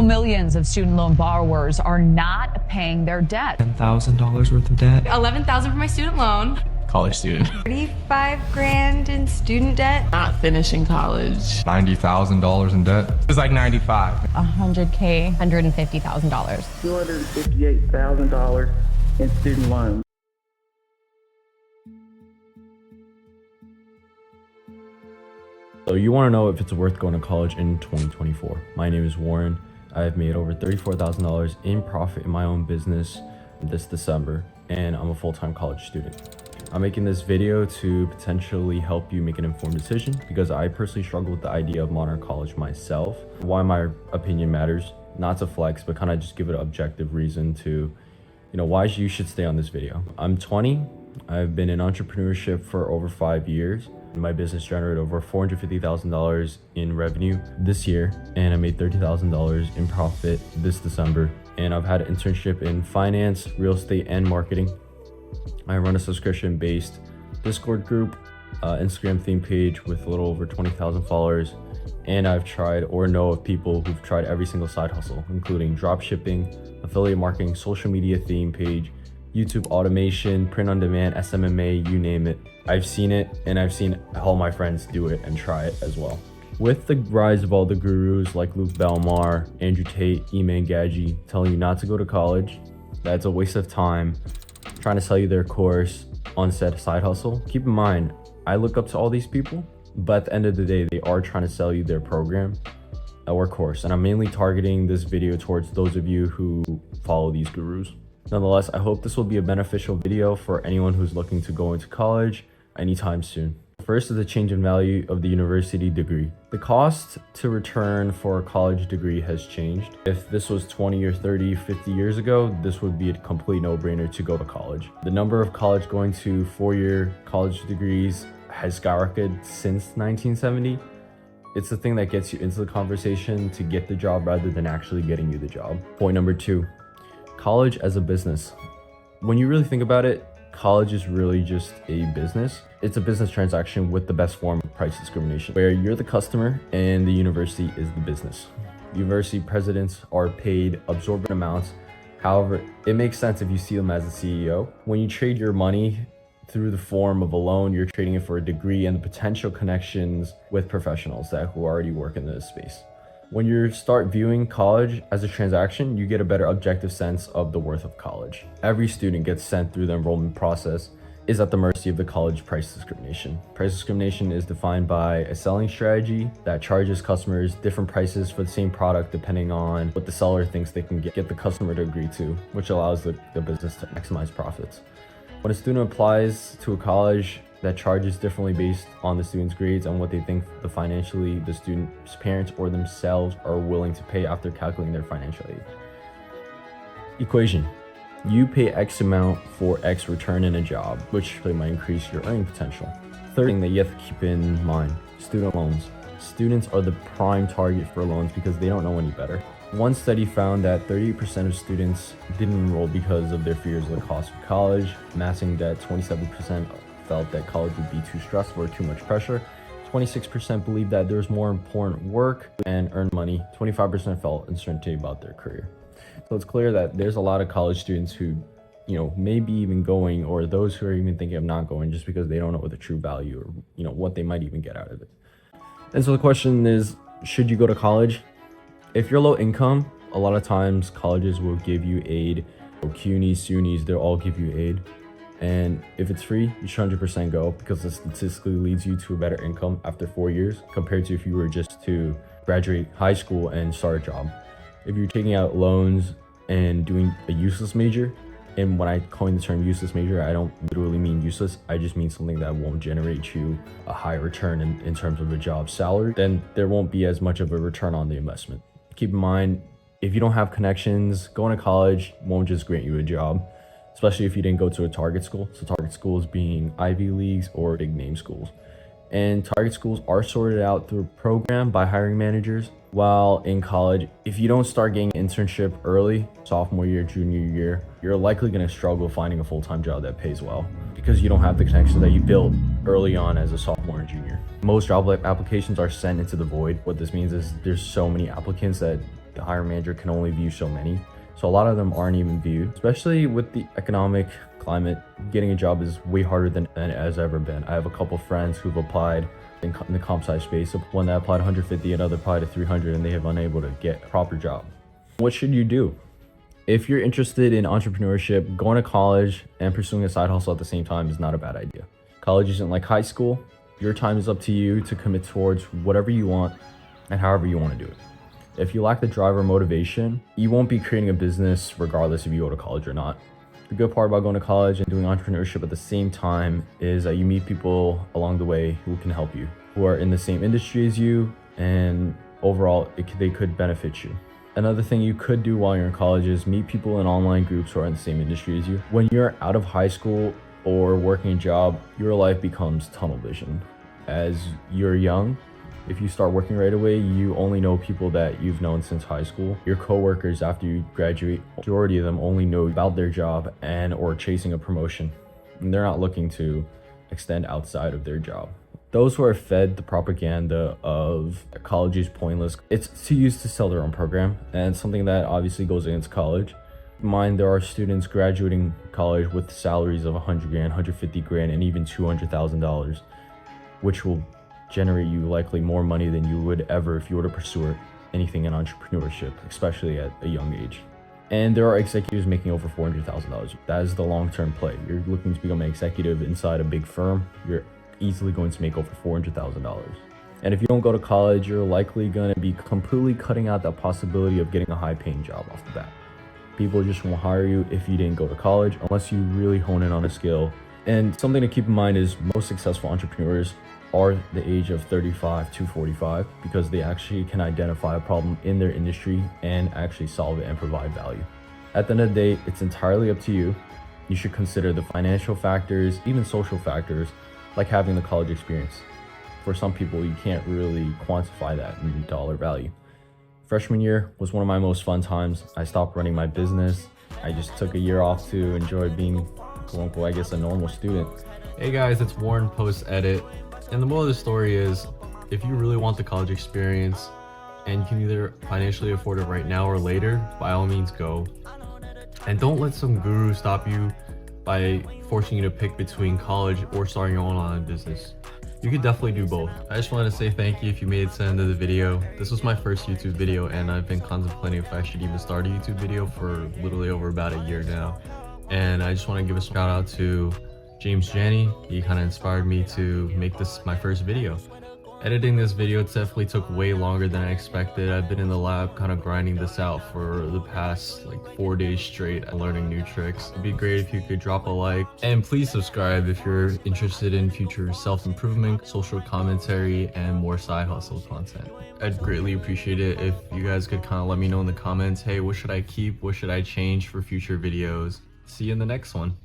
Millions of student loan borrowers are not paying their debt. $10,000 worth of debt. $11,000 for my student loan. College student. 35 grand in student debt. Not finishing college. $90,000 in debt. It's like 95. $100K, $150,000. $258,000 in student loans. So you want to know if it's worth going to college in 2024. My name is Warren. I have made over $34,000 in profit in my own business this December, and I'm a full-time college student. I'm making this video to potentially help you make an informed decision because I personally struggle with the idea of modern college myself. Why my opinion matters, not to flex, but kind of just give it an objective reason to, why you should stay on this video. I'm 20. I've been in entrepreneurship for over 5 years. My business generated over $450,000 in revenue this year, and I made $30,000 in profit this December. And I've had an internship in finance, real estate, and marketing. I run a subscription-based Discord group, Instagram theme page with a little over 20,000 followers, and I've tried or know of people who've tried every single side hustle, including drop shipping, affiliate marketing, social media theme page, YouTube automation, print on demand, SMMA, you name it. I've seen it, and I've seen all my friends do it and try it as well. With the rise of all the gurus like Luke Belmar, Andrew Tate, Iman Gadzhi telling you not to go to college, that's a waste of time, trying to sell you their course on said side hustle. Keep in mind, I look up to all these people, but at the end of the day, they are trying to sell you their program or course. And I'm mainly targeting this video towards those of you who follow these gurus. Nonetheless, I hope this will be a beneficial video for anyone who's looking to go into college anytime soon. First is the change in value of the university degree. The cost to return for a college degree has changed. If this was 20 or 30, 50 years ago, this would be a complete no-brainer to go to college. The number of college going to four-year college degrees has skyrocketed since 1970. It's the thing that gets you into the conversation to get the job rather than actually getting you the job. Point number 2, college as a business. When you really think about it, college is really just a business. It's a business transaction with the best form of price discrimination, where you're the customer and the university is the business. University presidents are paid absorbent amounts. However, it makes sense if you see them as a CEO. When you trade your money through the form of a loan, you're trading it for a degree and the potential connections with professionals who already work in this space. When you start viewing college as a transaction, you get a better objective sense of the worth of college. Every student gets sent through the enrollment process is at the mercy of the college price discrimination. Price discrimination is defined by a selling strategy that charges customers different prices for the same product depending on what the seller thinks they can get the customer to agree to, which allows the business to maximize profits. When a student applies to a college that charges differently based on the student's grades and what they think the student's parents or themselves are willing to pay after calculating their financial aid. Equation. You pay X amount for X return in a job, which might increase your earning potential. Third thing that you have to keep in mind, student loans. Students are the prime target for loans because they don't know any better. One study found that 38% of students didn't enroll because of their fears of the cost of college, amassing debt. 27% felt that college would be too stressful or too much pressure. 26% believed that there's more important work and earn money. 25% felt uncertainty about their career. So it's clear that there's a lot of college students who, maybe even going, or those who are even thinking of not going just because they don't know what the true value or, what they might even get out of it. And so the question is, should you go to college? If you're low income, a lot of times colleges will give you aid. CUNYs, SUNYs, they'll all give you aid. And if it's free, you should 100% go because it statistically leads you to a better income after 4 years compared to if you were just to graduate high school and start a job. If you're taking out loans and doing a useless major, and when I coin the term useless major, I don't literally mean useless, I just mean something that won't generate you a high return in terms of a job salary, then there won't be as much of a return on the investment. Keep in mind, if you don't have connections, going to college won't just grant you a job, especially if you didn't go to a target school. So target schools being Ivy Leagues or big name schools. And target schools are sorted out through a program by hiring managers. While in college, if you don't start getting an internship early, sophomore year, junior year, you're likely going to struggle finding a full-time job that pays well because you don't have the connections that you built early on as a sophomore and junior. Most job applications are sent into the void. What this means is there's so many applicants that the hiring manager can only view so many. So a lot of them aren't even viewed, especially with the economic climate. Getting a job is way harder than it has ever been. I have a couple friends who've applied in the comp sci space. One that applied 150, another applied to 300, and they have unable to get a proper job. What should you do? If you're interested in entrepreneurship, going to college and pursuing a side hustle at the same time is not a bad idea. College isn't like high school. Your time is up to you to commit towards whatever you want and however you want to do it. If you lack the drive or motivation, you won't be creating a business regardless if you go to college or not. The good part about going to college and doing entrepreneurship at the same time is that you meet people along the way who can help you, who are in the same industry as you, and overall they could benefit you. Another thing you could do while you're in college is meet people in online groups who are in the same industry as you. When you're out of high school or working a job, your life becomes tunnel vision. As you're young, if you start working right away, you only know people that you've known since high school. Your coworkers after you graduate, majority of them only know about their job and or chasing a promotion. And they're not looking to extend outside of their job. Those who are fed the propaganda of college is pointless, it's to use to sell their own program, and something that obviously goes against college. Mind, there are students graduating college with salaries of 100 grand, 150 grand, and even $200,000, which will generate you likely more money than you would ever if you were to pursue anything in entrepreneurship, especially at a young age. And there are executives making over $400,000. That is the long-term play. You're looking to become an executive inside a big firm, you're easily going to make over $400,000. And if you don't go to college, you're likely going to be completely cutting out that possibility of getting a high-paying job off the bat. People just won't hire you if you didn't go to college unless you really hone in on a skill. And something to keep in mind is most successful entrepreneurs are the age of 35 to 45 because they actually can identify a problem in their industry and actually solve it and provide value. At the end of the day, it's entirely up to you. You should consider the financial factors, even social factors, like having the college experience. For some people, you can't really quantify that in dollar value. Freshman year was one of my most fun times. I stopped running my business. I just took a year off to enjoy being, quote unquote, I guess, a normal student. Hey guys, it's Warren Post Edit. And the moral of the story is, if you really want the college experience and you can either financially afford it right now or later, by all means go. And don't let some guru stop you by forcing you to pick between college or starting your own online business. You could definitely do both. I just wanted to say thank you if you made it to the end of the video. This was my first YouTube video and I've been contemplating if I should even start a YouTube video for literally over about a year now. And I just want to give a shout out to James Janney. He kind of inspired me to make this my first video. Editing this video definitely took way longer than I expected. I've been in the lab kind of grinding this out for the past like 4 days straight, learning new tricks. It'd be great if you could drop a like and please subscribe if you're interested in future self-improvement, social commentary, and more side hustle content. I'd greatly appreciate it if you guys could kind of let me know in the comments, hey, what should I keep? What should I change for future videos? See you in the next one.